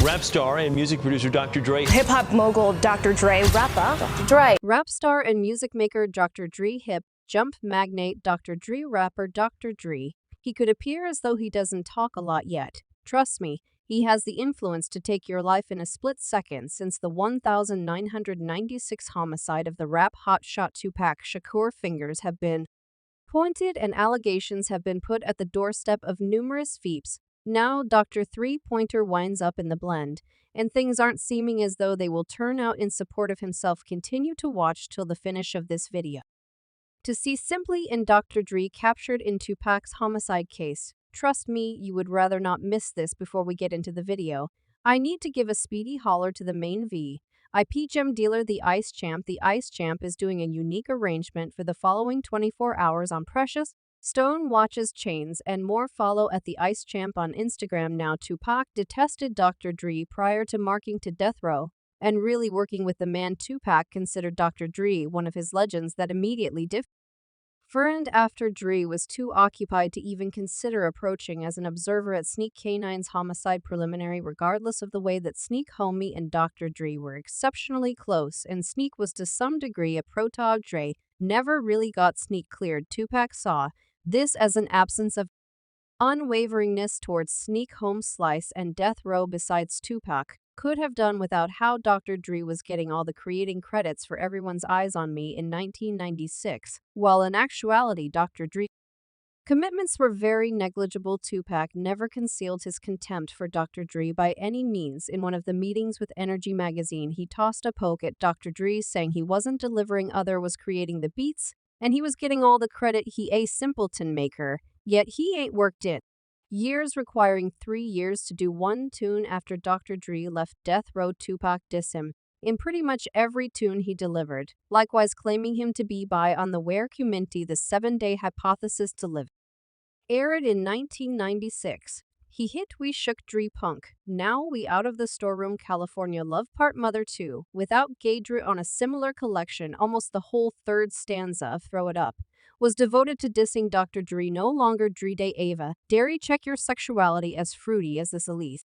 Rap star and music producer Dr. Dre. Hip-hop mogul Dr. Dre. Rapper Dr. Dre. Rap star and music maker Dr. Dre. Hip jump magnate Dr. Dre. Rapper Dr. Dre. He could appear as though he doesn't talk a lot yet. Trust me, he has the influence to take your life in a split second since the 1996 homicide of the rap hotshot Tupac Shakur fingers have been pointed and allegations have been put at the doorstep of numerous feeps. Now Dr. Three-Pointer winds up in the blend, and things aren't seeming as though they will turn out in support of himself. Continue to watch till the finish of this video to see simply in Dr. Dre captured in Tupac's homicide case. Trust me, you would rather not miss this. Before we get into the video, I need to give a speedy holler to the main VIP gem dealer, the Ice Champ. The Ice Champ is doing a unique arrangement for the following 24 hours on precious stone, watches, chains, and more. Follow at the Ice Champ on Instagram now. Tupac detested Dr. Dre prior to marking to death row, and really working with the man. Tupac considered Dr. Dre one of his legends that immediately differed after Dre was too occupied to even consider approaching as an observer at Sneak K9's homicide preliminary. Regardless of the way that Sneak homie and Dr. Dre were exceptionally close, and Sneak was to some degree a pro-Dog, Dre never really got Sneak cleared. Tupac saw this as an absence of unwaveringness towards Sneak home slice and death row. Besides, Tupac could have done without how Dr. Dre was getting all the creating credits for Everyone's Eyes on Me in 1996, while in actuality Dr. Dre's commitments were very negligible. Tupac never concealed his contempt for Dr. Dre by any means. In one of the meetings with Energy magazine, he tossed a poke at Dr. Dre, saying he wasn't delivering, other was creating the beats, and he was getting all the credit. He a simpleton maker, yet he ain't worked in years, requiring 3 years to do one tune. After Dr. Dre left death row, Tupac dissed him in pretty much every tune he delivered, likewise claiming him to be by on the Where Community. The 7-Day Hypothesis to Live aired in 1996. He hit We Shook Dre Punk, Now We Out of the Storeroom, California Love Part Mother 2, Without Gay Dre on a similar collection. Almost the whole third stanza of Throw It Up was devoted to dissing Dr. Dre. No longer Dre Day Ava, Dairy Check Your Sexuality, as fruity as this Elise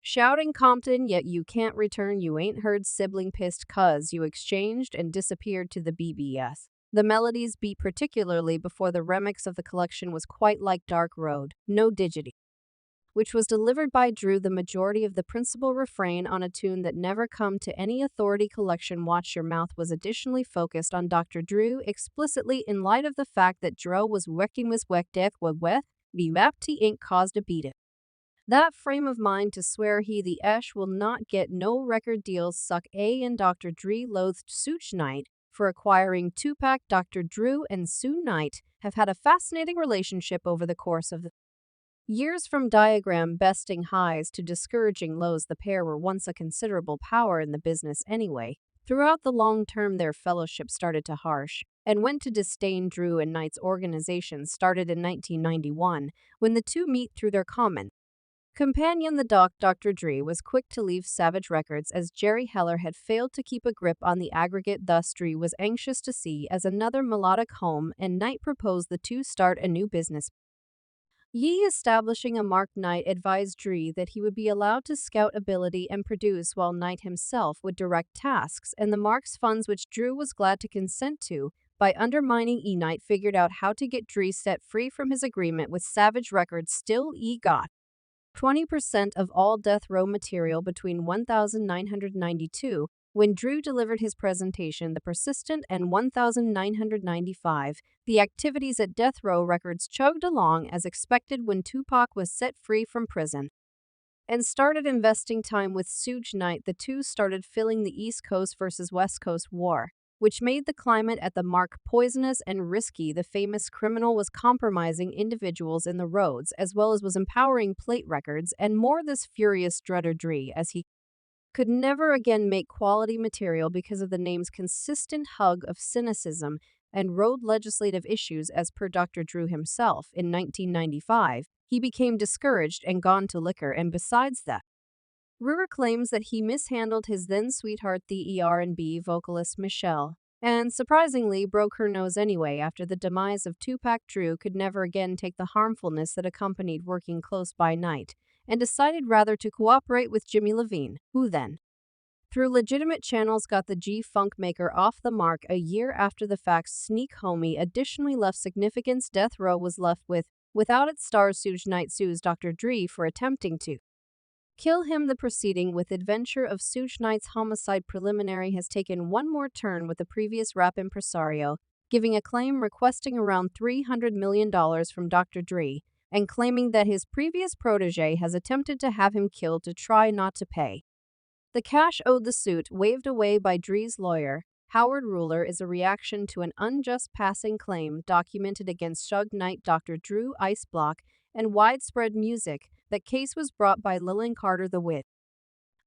shouting Compton, yet you can't return, you ain't heard, sibling pissed cuz you exchanged and disappeared to the BBS. The melodies beat, particularly before the remix of the collection, was quite like Dark Road, No Diggity, which was delivered by Drew. The majority of the principal refrain on a tune that never come to any authority collection, Watch Your Mouth, was additionally focused on Dr. Drew explicitly in light of the fact that Dro was working with death with the Bapti Inc. caused a beat it. That frame of mind to swear he the Esh will not get no record deals suck a, and Dr. Dre loathed Suge Knight for acquiring Tupac. Dr. Drew and Suge Knight have had a fascinating relationship over the course of the years. From diagram besting highs to discouraging lows, the pair were once a considerable power in the business anyway. Throughout the long term, their fellowship started to harsh and went to disdain. Drew and Knight's organization started in 1991 when the two meet through their common companion, the Doc. Dr. Dre was quick to leave Savage Records as Jerry Heller had failed to keep a grip on the aggregate. Thus, Dre was anxious to see as another melodic home, and Knight proposed the two start a new business. Establishing a mark. Knight advised Dre that he would be allowed to scout ability and produce, while Knight himself would direct tasks and the mark's funds, which Drew was glad to consent to. By undermining Knight figured out how to get Dre set free from his agreement with Savage Records. Still, got 20% of all death row material between 1992, when Drew delivered his presentation, The Persistent, and 1995, the activities at Death Row Records chugged along as expected. When Tupac was set free from prison and started investing time with Suge Knight, the two started filling the East Coast versus West Coast war, which made the climate at the mark poisonous and risky. The famous criminal was compromising individuals in the roads, as well as was empowering Plate Records and more. This furious Dr. Dre, as he could never again make quality material because of the name's consistent hug of cynicism and road legislative issues. As per Dr. Drew himself, in 1995, he became discouraged and gone to liquor, and besides that, Ruhr claims that he mishandled his then sweetheart, the R&B vocalist Michelle, and surprisingly broke her nose anyway. After the demise of Tupac, Drew could never again take the harmfulness that accompanied working close by Knight and decided rather to cooperate with Jimmy Levine, who then, through legitimate channels, got the G-Funk maker off the mark a year after the fact. Sneak Homie additionally left significance. Death Row was left without its stars. Suge Knight sues Dr. Dre for attempting to kill him. The proceeding with adventure of Suge Knight's homicide preliminary has taken one more turn, with the previous rap impresario giving a claim requesting around $300 million from Dr. Dre and claiming that his previous protege has attempted to have him killed to try not to pay the cash owed. The suit, waved away by Dre's lawyer, Howard Ruler, is a reaction to an unjust passing claim documented against Suge Knight, Dr. Drew, Ice Block, and Widespread Music. That case was brought by Lillian Carter, the widow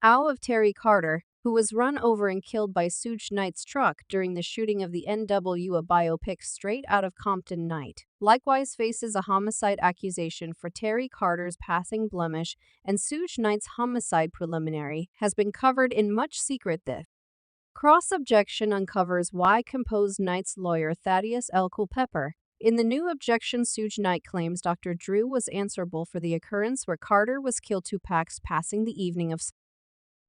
of Terry Carter, who was run over and killed by Suge Knight's truck during the shooting of the NW, a biopic straight out of Compton. Knight likewise faces a homicide accusation for Terry Carter's passing blemish, and Suge Knight's homicide preliminary has been covered in much secret. The cross-objection uncovers why composed Knight's lawyer Thaddeus L. Culpepper. In the new objection, Suge Knight claims Dr. Drew was answerable for the occurrence where Carter was killed. Tupac's passing the evening of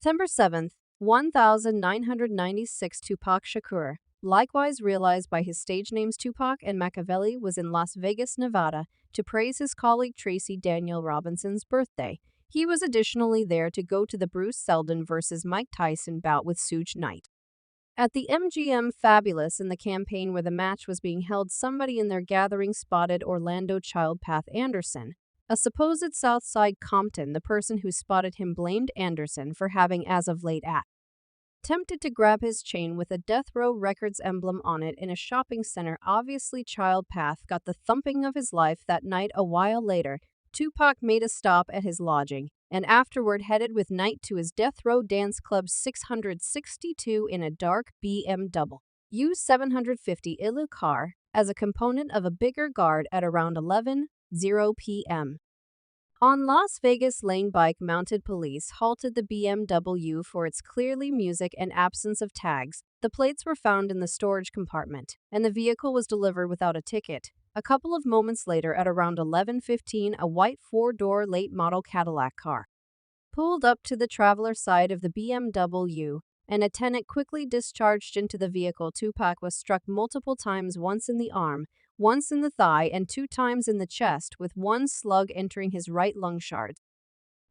September 7, 1996. Tupac Shakur, likewise realized by his stage names Tupac and Machiavelli, was in Las Vegas, Nevada, to praise his colleague Tracy Daniel Robinson's birthday. He was additionally there to go to the Bruce Seldon vs. Mike Tyson bout with Suge Knight at the MGM Fabulous. In the campaign where the match was being held, somebody in their gathering spotted Orlando Childpath Anderson, a supposed Southside Compton. The person who spotted him blamed Anderson for having, as of late, attempted to grab his chain with a Death Row Records emblem on it in a shopping center. Obviously, Childpath got the thumping of his life that night. A while later, Tupac made a stop at his lodging and afterward headed with Knight to his Death Row Dance Club 662 in a dark BMW U750 Ilu car as a component of a bigger guard at around 11:00 p.m. On Las Vegas lane. Bike-mounted police halted the BMW for its clearly music and absence of tags. The plates were found in the storage compartment, and the vehicle was delivered without a ticket. A couple of moments later, at around 11:15, a white four-door late-model Cadillac car pulled up to the traveler side of the BMW, and a tenant quickly discharged into the vehicle. Tupac was struck multiple times, once in the arm, once in the thigh, and 2 times in the chest, with one slug entering his right lung shard.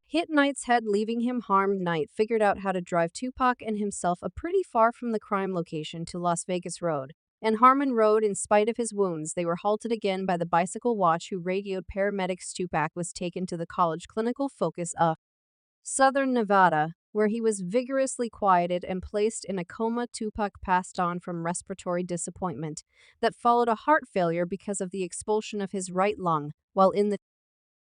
Hit Knight's head, leaving him harmed. Knight figured out how to drive Tupac and himself a pretty far from the crime location to Las Vegas Road and Harmon Road. In spite of his wounds, they were halted again by the Bicycle Watch, who radioed paramedics. Tupac was taken to the College Clinical Focus of Southern Nevada, where he was vigorously quieted and placed in a coma. Tupac passed on from respiratory disappointment that followed a heart failure because of the expulsion of his right lung while in the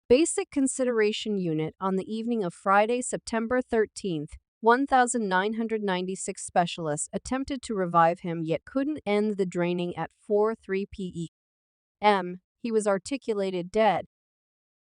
basic consideration unit on the evening of Friday, September 13, 1996. Specialists attempted to revive him yet couldn't end the draining. At 4:03 p.m., he was articulated dead.